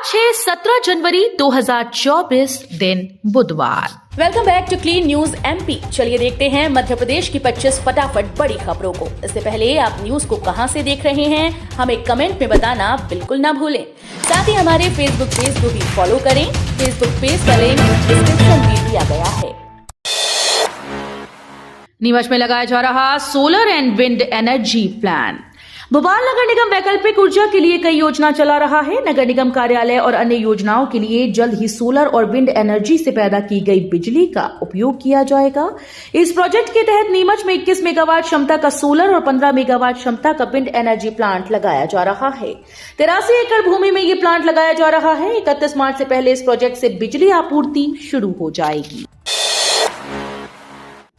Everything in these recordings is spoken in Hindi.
आज है 17 जनवरी 2024 दिन बुधवार। Welcome back to clean news MP. चलिए देखते हैं मध्य प्रदेश की 25 फटाफट बड़ी खबरों को। इससे पहले आप न्यूज को कहां से देख रहे हैं हमें कमेंट में बताना बिल्कुल ना भूलें। साथ ही हमारे फेसबुक पेज को भी फॉलो करें। फेसबुक पेज का लिंक डिस्क्रिप्शन में दिया गया है। नीमच में लगाया जा रहा solar and wind energy plant. Bhopal नगर निगम वैकल्पिक ऊर्जा के लिए कई योजना चला रहा है। नगर निगम कार्यालय और अन्य योजनाओं के लिए जल्द ही सोलर और विंड एनर्जी से पैदा की गई बिजली का उपयोग किया जाएगा। इस प्रोजेक्ट के तहत नीमच में 21 मेगावाट क्षमता का सोलर और 15 मेगावाट क्षमता का विंड एनर्जी प्लांट लगाया जा रहा है। 83 एकड़ भूमि में ये प्लांट लगाया जा रहा है। 31 मार्च से पहले इस प्रोजेक्ट से बिजली आपूर्ति शुरू हो जाएगी।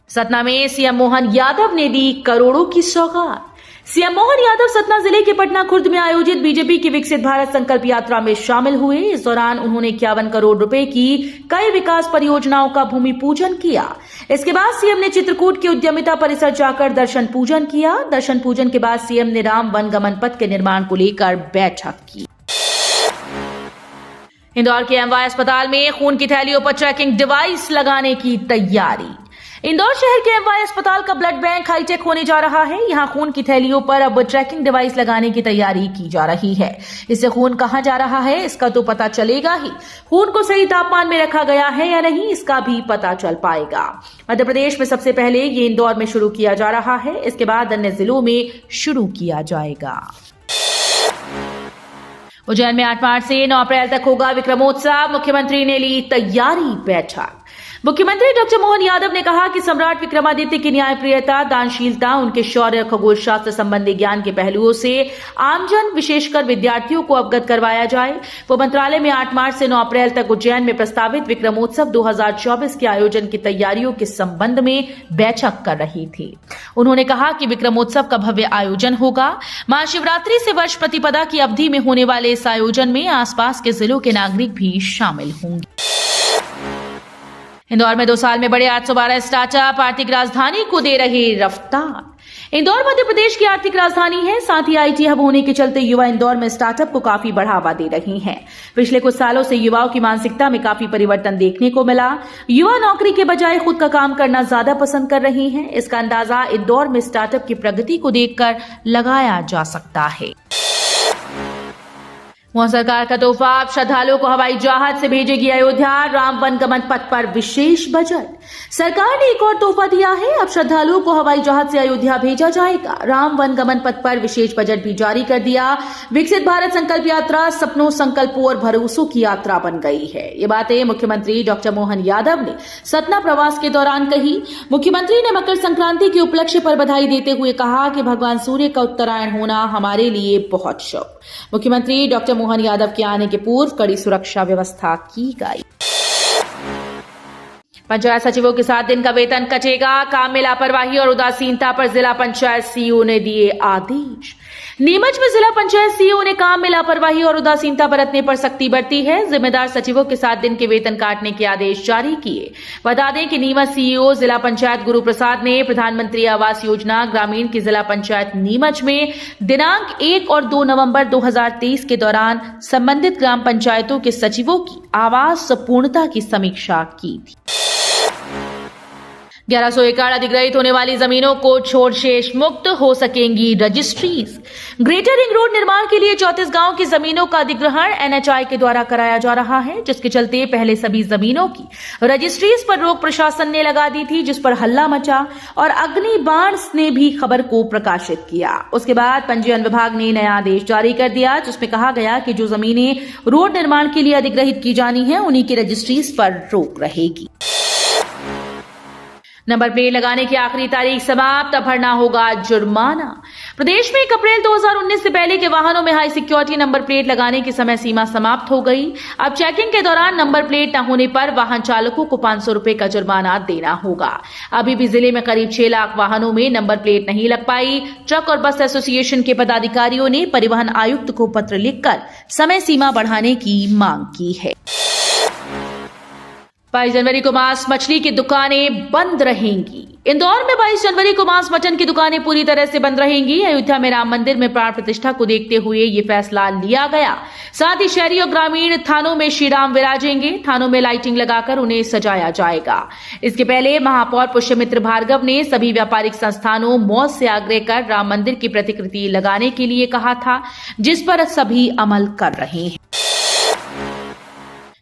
सतना में सीएम मोहन यादव ने दी करोड़ों की सौगात। सीएम मोहन यादव सतना जिले के पटना खुर्द में आयोजित बीजेपी की विकसित भारत संकल्प यात्रा में शामिल हुए। इस दौरान उन्होंने 51 करोड़ रुपए की कई विकास परियोजनाओं का भूमि पूजन किया। इसके बाद सीएम ने चित्रकूट के उद्यमिता परिसर जाकर दर्शन पूजन किया। दर्शन पूजन के बाद सीएम ने राम वन गमन पथ के निर्माण को लेकर बैठक की। इंदौर के एमवाय अस्पताल में खून की थैलियों पर ट्रैकिंग डिवाइस लगाने की तैयारी। इंदौर शहर के एमवाय अस्पताल का ब्लड बैंक हाईटेक होने जा रहा है। यहां खून की थैलियों पर अब ट्रैकिंग डिवाइस लगाने की तैयारी की जा रही है। इससे खून कहां जा रहा है इसका तो पता चलेगा ही। खून को सही तापमान में रखा गया है या नहीं इसका भी पता चल पाएगा। मध्य प्रदेश में सबसे पहले ये इंदौर में शुरू किया जा रहा है। इसके बाद अन्य जिलों में शुरू किया जाएगा। उज्जैन में 8 मार्च से 9 अप्रैल तक होगा विक्रमोत्सव। मुख्यमंत्री ने ली तैयारी बैठक। मुख्यमंत्री डॉक्टर मोहन यादव ने कहा कि सम्राट विक्रमादित्य की न्यायप्रियता, दानशीलता, उनके शौर्य, खगोल शास्त्र संबंधी ज्ञान के पहलुओं से आमजन विशेषकर विद्यार्थियों को अवगत करवाया जाए। वो मंत्रालय में 8 मार्च से 9 अप्रैल तक उज्जैन में प्रस्तावित विक्रमोत्सव 2024 के आयोजन की तैयारियों के संबंध में बैठक कर रही थी। उन्होंने कहा कि विक्रमोत्सव का भव्य आयोजन होगा। महाशिवरात्रि से वर्ष प्रतिपदा की अवधि में होने वाले इस आयोजन में आसपास के जिलों के नागरिक भी शामिल होंगे। इंदौर में 2 साल में बड़े 812 स्टार्टअप आर्थिक राजधानी को दे रहे रफ्तार। इंदौर मध्य प्रदेश की आर्थिक राजधानी है। साथ ही आईटी हब होने के चलते युवा इंदौर में स्टार्टअप को काफी बढ़ावा दे रहे हैं। पिछले कुछ सालों से युवाओं की मानसिकता में काफी परिवर्तन देखने को मिला। युवा नौकरी के बजाय खुद का काम करना ज्यादा पसंद कर रहे हैं। इसका अंदाजा इंदौर में स्टार्टअप की प्रगति को देखकर लगाया जा सकता है। मोदी सरकार का तोहफा, अब श्रद्धालुओं को हवाई जहाज से भेजेगी अयोध्या। राम वन गमन पथ पर विशेष बजट। सरकार ने एक और तोहफा दिया है। अब श्रद्धालुओं को हवाई जहाज से अयोध्या भेजा जाएगा। राम वन गमन पथ पर विशेष बजट भी जारी कर दिया। विकसित भारत संकल्प यात्रा सपनों, संकल्पों और भरोसों की यात्रा बन गई है। ये बातें मुख्यमंत्री डॉक्टर मोहन यादव ने सतना प्रवास के दौरान कही। मुख्यमंत्री ने मकर संक्रांति के उपलक्ष्य पर बधाई देते हुए कहा कि भगवान सूर्य का उत्तरायण होना हमारे लिए बहुत शुभ। मुख्यमंत्री डॉक्टर मोहन यादव के आने के पूर्व कड़ी सुरक्षा व्यवस्था की गई। पंचायत सचिवों के 7 दिन का वेतन कटेगा। काम में लापरवाही और उदासीनता पर जिला पंचायत सीईओ ने दिए आदेश। नीमच में जिला पंचायत सीईओ ने काम में लापरवाही और उदासीनता बरतने पर सख्ती बरती है। जिम्मेदार सचिवों के 7 दिन के वेतन काटने के आदेश जारी किए। बता दें कि नीमच सीईओ जिला पंचायत गुरु प्रसाद ने प्रधानमंत्री आवास योजना ग्रामीण की जिला पंचायत नीमच में दिनांक 1 और 2 नवंबर 2023 के दौरान संबंधित ग्राम पंचायतों के सचिवों की आवास पूर्णता की समीक्षा की थी। 1100 एकड़ अधिग्रहित होने वाली जमीनों को छोड़ शेष मुक्त हो सकेंगी रजिस्ट्रीज। ग्रेटर रिंग रोड निर्माण के लिए 34 गांव की जमीनों का अधिग्रहण एनएचआई के द्वारा कराया जा रहा है, जिसके चलते पहले सभी जमीनों की रजिस्ट्रीज पर रोक प्रशासन ने लगा दी थी, जिस पर हल्ला मचा और अग्नि बाण ने भी खबर को प्रकाशित किया। उसके बाद पंजीयन विभाग ने नया आदेश जारी कर दिया, जिसमें कहा गया कि जो जमीनें रोड निर्माण के लिए अधिग्रहित की जानी है उन्हीं की रजिस्ट्रीज पर रोक रहेगी। नंबर प्लेट लगाने की आखिरी तारीख समाप्त, अब भरना होगा जुर्माना। प्रदेश में 1 अप्रैल 2019 से पहले के वाहनों में हाई सिक्योरिटी नंबर प्लेट लगाने की समय सीमा समाप्त हो गई। अब चेकिंग के दौरान नंबर प्लेट न होने पर वाहन चालकों को 500 रुपए का जुर्माना देना होगा। अभी भी जिले में करीब 6 लाख वाहनों में नंबर प्लेट नहीं लग पाई। ट्रक और बस एसोसिएशन के पदाधिकारियों ने परिवहन आयुक्त को पत्र लिखकर समय सीमा बढ़ाने की मांग की है। 22 जनवरी को मांस मछली की दुकानें बंद रहेंगी। इंदौर में 22 जनवरी को मांस मटन की दुकानें पूरी तरह से बंद रहेंगी। अयोध्या में राम मंदिर में प्राण प्रतिष्ठा को देखते हुए ये फैसला लिया गया। साथ ही शहरी और ग्रामीण थानों में श्री राम विराजेंगे। थानों में लाइटिंग लगाकर उन्हें सजाया जाएगा। इसके पहले महापौर पुष्यमित्र भार्गव ने सभी व्यापारिक संस्थानों मॉल से आग्रह कर राम मंदिर की प्रतिकृति लगाने के लिए कहा था, जिस पर सभी अमल कर रहे हैं।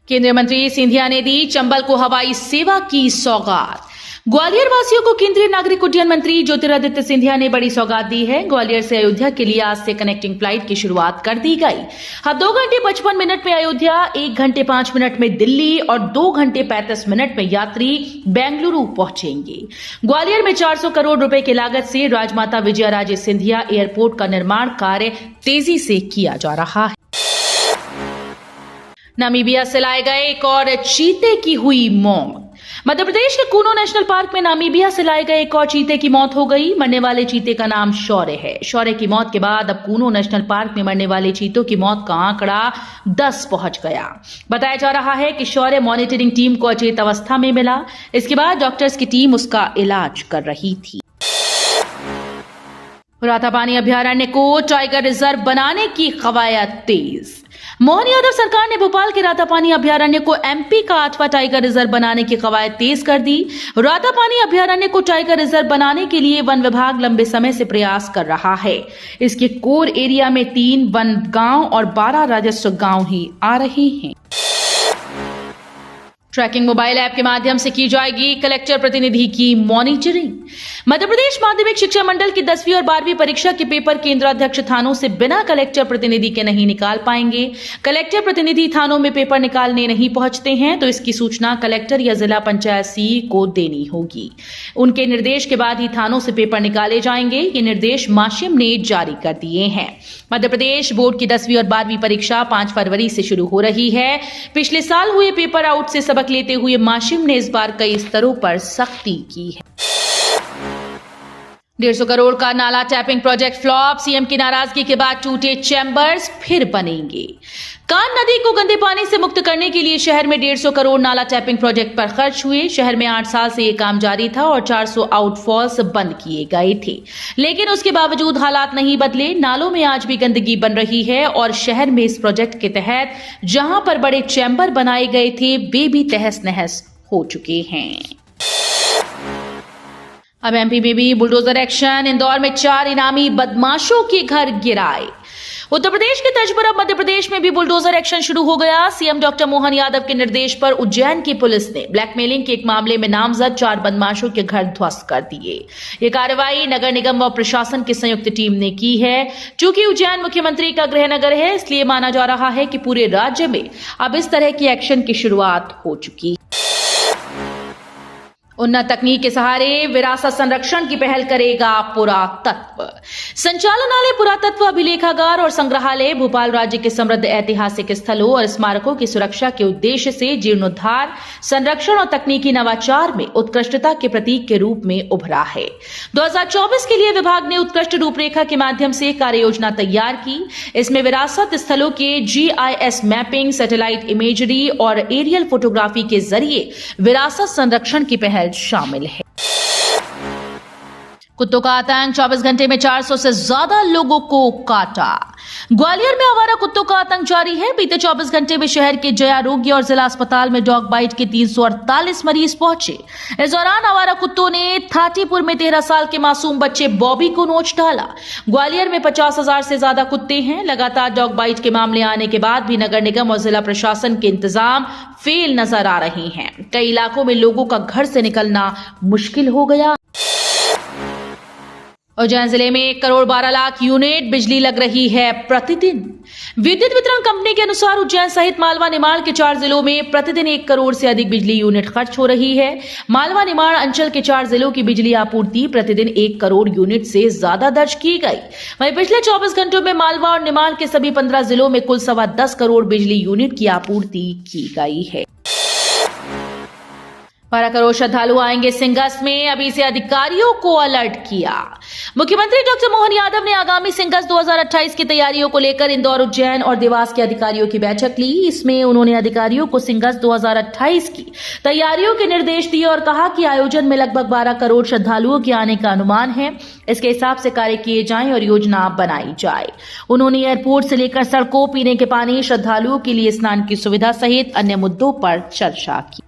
केंद्रीय मंत्री सिंधिया ने दी चंबल को हवाई सेवा की सौगात। ग्वालियर वासियों को केंद्रीय नागरिक उड्डयन मंत्री ज्योतिरादित्य सिंधिया ने बड़ी सौगात दी है। ग्वालियर से अयोध्या के लिए आज से कनेक्टिंग फ्लाइट की शुरुआत कर दी गई। अब 2 घंटे 55 मिनट में अयोध्या, 1 घंटे 5 मिनट में दिल्ली और 2 घंटे 35 मिनट में यात्री बेंगलुरु पहुंचेंगे। ग्वालियर में 400 करोड़ रुपए की लागत से राजमाता विजयाराजे सिंधिया एयरपोर्ट का निर्माण कार्य तेजी से किया जा रहा है। नामीबिया से लाए गए एक और चीते की हुई मौत। मध्य प्रदेश के कूनो नेशनल पार्क में नामीबिया से लाए गए एक और चीते की मौत हो गई। मरने वाले चीते का नाम शौर्य है। शौर्य की मौत के बाद अब कूनो नेशनल पार्क में मरने वाले चीतों की मौत का आंकड़ा 10 पहुंच गया। बताया जा रहा है कि शौर्य मॉनिटरिंग टीम को अचेत अवस्था में मिला। इसके बाद डॉक्टर्स की टीम उसका इलाज कर रही थी। रातापानी अभयारण्य को टाइगर रिजर्व बनाने की कवायद तेज। मोहन यादव सरकार ने भोपाल के रातापानी अभयारण्य को एमपी का 8वां टाइगर रिजर्व बनाने की कवायद तेज कर दी। रातापानी अभयारण्य को टाइगर रिजर्व बनाने के लिए वन विभाग लंबे समय से प्रयास कर रहा है। इसके कोर एरिया में 3 वन गांव और 12 राजस्व गांव ही आ रहे हैं। ट्रैकिंग मोबाइल ऐप के माध्यम से की जाएगी कलेक्टर प्रतिनिधि की मॉनिटरिंग। मध्य प्रदेश माध्यमिक शिक्षा मंडल की 10वीं और 12वीं परीक्षा के पेपर केंद्राध्यक्ष थानों से बिना कलेक्टर प्रतिनिधि के नहीं निकाल पाएंगे। कलेक्टर प्रतिनिधि थानों में पेपर निकालने नहीं पहुंचते हैं तो इसकी सूचना कलेक्टर या जिला पंचायत सीई को देनी होगी। उनके निर्देश के बाद ही थानों से पेपर निकाले जाएंगे। ये निर्देश माशिम ने जारी कर दिए हैं। मध्य प्रदेश बोर्ड की 10वीं और 12वीं परीक्षा 5 फरवरी से शुरू हो रही है। पिछले साल हुए पेपर आउट से सबक लेते हुए माशिम ने इस बार कई स्तरों पर सख्ती की है। 150 करोड़ का नाला टैपिंग प्रोजेक्ट फ्लॉप। सीएम की नाराजगी के बाद टूटे चैम्बर्स फिर बनेंगे। कान नदी को गंदे पानी से मुक्त करने के लिए शहर में 150 करोड़ नाला टैपिंग प्रोजेक्ट पर खर्च हुए। शहर में 8 साल से यह काम जारी था और 400 आउटफॉल्स बंद किए गए थे, लेकिन उसके बावजूद हालात नहीं बदले। नालों में आज भी गंदगी बन रही है और शहर में इस प्रोजेक्ट के तहत जहां पर बड़े चैम्बर बनाए गए थे वे भी तहस नहस हो चुके हैं। अब एमपी में भी बुलडोजर एक्शन। इंदौर में 4 इनामी बदमाशों के घर गिराए। उत्तर प्रदेश के तर्ज पर अब मध्य प्रदेश में भी बुलडोजर एक्शन शुरू हो गया। सीएम डॉक्टर मोहन यादव के निर्देश पर उज्जैन की पुलिस ने ब्लैकमेलिंग के एक मामले में नामजद 4 बदमाशों के घर ध्वस्त कर दिए। ये कार्रवाई नगर निगम व प्रशासन की संयुक्त टीम ने की है। चूंकि उज्जैन मुख्यमंत्री का गृह नगर है, इसलिए माना जा रहा है कि पूरे राज्य में अब इस तरह की एक्शन की शुरुआत हो चुकी है। उन्नत तकनीक के सहारे विरासत संरक्षण की पहल करेगा पुरातत्व। संचालनालय पुरातत्व अभिलेखागार और संग्रहालय भोपाल राज्य के समृद्ध ऐतिहासिक स्थलों और स्मारकों की सुरक्षा के उद्देश्य से जीर्णोद्धार, संरक्षण और तकनीकी नवाचार में उत्कृष्टता के प्रतीक के रूप में उभरा है। 2024 के लिए विभाग ने उत्कृष्ट रूपरेखा के माध्यम से कार्य योजना तैयार की। इसमें विरासत स्थलों के GIS मैपिंग, सैटेलाइट इमेजरी और एरियल फोटोग्राफी के जरिए विरासत संरक्षण की पहल शामिल है। कुत्तों का आतंक। 24 घंटे में 400 से ज्यादा लोगों को काटा। ग्वालियर में आवारा कुत्तों का आतंक जारी है। बीते 24 घंटे में शहर के जय आरोग्य और जिला अस्पताल में डॉग बाइट के 348 मरीज पहुंचे। इस दौरान आवारा कुत्तों ने थाटीपुर में 13 साल के मासूम बच्चे बॉबी को नोच डाला। ग्वालियर में 50,000 से ज्यादा कुत्ते हैं। लगातार डॉग बाइट के मामले आने के बाद भी नगर निगम और जिला प्रशासन के इंतजाम फेल नजर आ रहे हैं। कई इलाकों में लोगों का घर से निकलना मुश्किल हो गया। उज्जैन जिले में 1 करोड़ 12 लाख यूनिट बिजली लग रही है प्रतिदिन। विद्युत वितरण कंपनी के अनुसार उज्जैन सहित मालवा निमाड़ के 4 जिलों में प्रतिदिन 1 करोड़ से अधिक बिजली यूनिट खर्च हो रही है। मालवा निमाड़ अंचल के 4 जिलों की बिजली आपूर्ति प्रतिदिन 1 करोड़ यूनिट से ज्यादा दर्ज की गई। वहीं पिछले 24 घंटों में मालवा और निमाड़ के सभी 15 जिलों में कुल 10.25 करोड़ बिजली यूनिट की आपूर्ति की गई है। 12 करोड़ श्रद्धालु आएंगे सिंगस में, अभी से अधिकारियों को अलर्ट किया। मुख्यमंत्री डॉक्टर मोहन यादव ने आगामी सिंगस 2028 की तैयारियों को लेकर इंदौर, उज्जैन और देवास के अधिकारियों की बैठक ली। इसमें उन्होंने अधिकारियों को सिंगस 2028 की तैयारियों के निर्देश दिए और कहा कि आयोजन में लगभग 12 करोड़ श्रद्धालुओं के आने का अनुमान है। इसके हिसाब से कार्य किए जाएं और योजना बनाई जाए। उन्होंने एयरपोर्ट से लेकर सड़कों, पीने के पानी, श्रद्धालुओं के लिए स्नान की सुविधा सहित अन्य मुद्दों पर चर्चा की।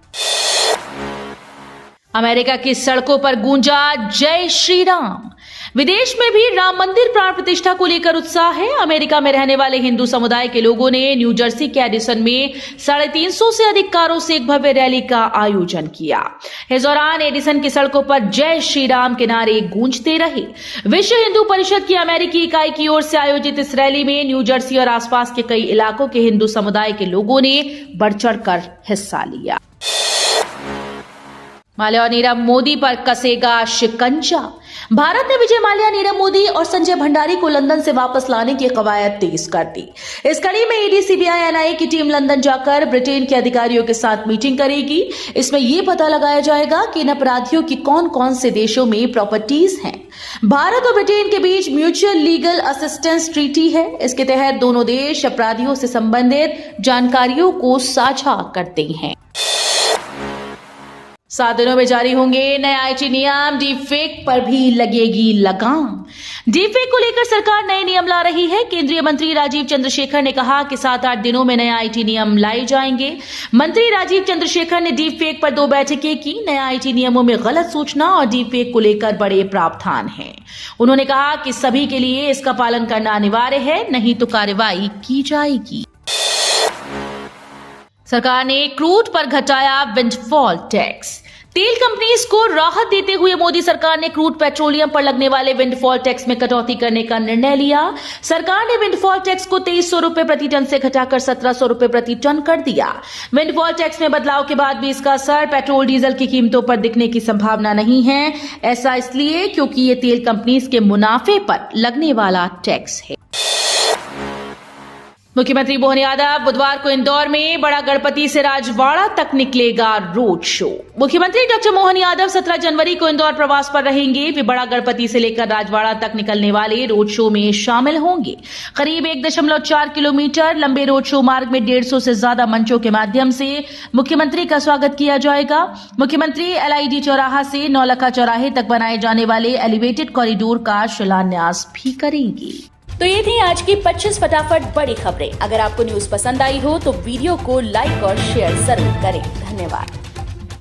अमेरिका की सड़कों पर गूंजा जय श्री राम। विदेश में भी राम मंदिर प्राण प्रतिष्ठा को लेकर उत्साह है। अमेरिका में रहने वाले हिंदू समुदाय के लोगों ने न्यू जर्सी के एडिसन में 350 से अधिक कारों से एक भव्य रैली का आयोजन किया। इस दौरान एडिसन की सड़कों पर जय श्री राम के नारे गूंजते रहे। विश्व हिंदू परिषद की अमेरिकी इकाई की ओर से आयोजित इस रैली में न्यू जर्सी और आसपास के कई इलाकों के हिंदू समुदाय के लोगों ने बढ़ चढ़कर हिस्सा लिया। माल्या और नीरव मोदी पर कसेगा शिकंजा। भारत ने विजय माल्या, नीरव मोदी और संजय भंडारी को लंदन से वापस लाने की कवायद तेज कर दी। इस कड़ी में ईडी, सीबीआई, एनआईए की टीम लंदन जाकर ब्रिटेन के अधिकारियों के साथ मीटिंग करेगी। इसमें यह पता लगाया जाएगा कि इन अपराधियों की कौन कौन से देशों में प्रॉपर्टीज हैं। भारत और ब्रिटेन के बीच म्यूचुअल लीगल असिस्टेंस ट्रीटी है। इसके तहत दोनों देश अपराधियों से संबंधित जानकारियों को साझा करते हैं। 7 दिनों में जारी होंगे नए आईटी नियम, डीपफेक पर भी लगेगी लगाम। डीपफेक को लेकर सरकार नए नियम ला रही है। केंद्रीय मंत्री राजीव चंद्रशेखर ने कहा कि 7-8 दिनों में नए आईटी नियम लाए जाएंगे। मंत्री राजीव चंद्रशेखर ने डीपफेक पर 2 बैठकें की। नए आईटी नियमों में गलत सूचना और डीपफेक को लेकर बड़े प्रावधान हैं। उन्होंने कहा कि सभी के लिए इसका पालन करना अनिवार्य है, नहीं तो कार्रवाई की जाएगी। सरकार ने क्रूड पर घटाया विंडफॉल टैक्स। तेल कंपनीज को राहत देते हुए मोदी सरकार ने क्रूड पेट्रोलियम पर लगने वाले विंडफॉल टैक्स में कटौती करने का निर्णय लिया। सरकार ने विंडफॉल टैक्स को 2300 रुपए प्रति टन से घटाकर 1700 रुपए प्रति टन कर दिया। विंडफॉल टैक्स में बदलाव के बाद भी इसका असर पेट्रोल, डीजल की कीमतों पर दिखने की संभावना नहीं है। ऐसा इसलिए क्योंकि ये तेल कंपनीज के मुनाफे पर लगने वाला टैक्स है। मुख्यमंत्री मोहन यादव बुधवार को इंदौर में बड़ा गणपति से राजवाड़ा तक निकलेगा रोड शो। मुख्यमंत्री डॉक्टर मोहन यादव 17 जनवरी को इंदौर प्रवास पर रहेंगे। वे बड़ा गणपति से लेकर राजवाड़ा तक निकलने वाले रोड शो में शामिल होंगे। करीब 1.4 किलोमीटर लंबे रोड शो मार्ग में 150 से ज्यादा मंचों के माध्यम से मुख्यमंत्री का स्वागत किया जाएगा। मुख्यमंत्री एलआईडी चौराहा से नौलखा चौराहे तक बनाए जाने वाले एलिवेटेड कॉरिडोर का शिलान्यास भी करेंगे। तो ये थी आज की 25 फटाफट बड़ी खबरें। अगर आपको न्यूज पसंद आई हो तो वीडियो को लाइक और शेयर जरूर करें। धन्यवाद।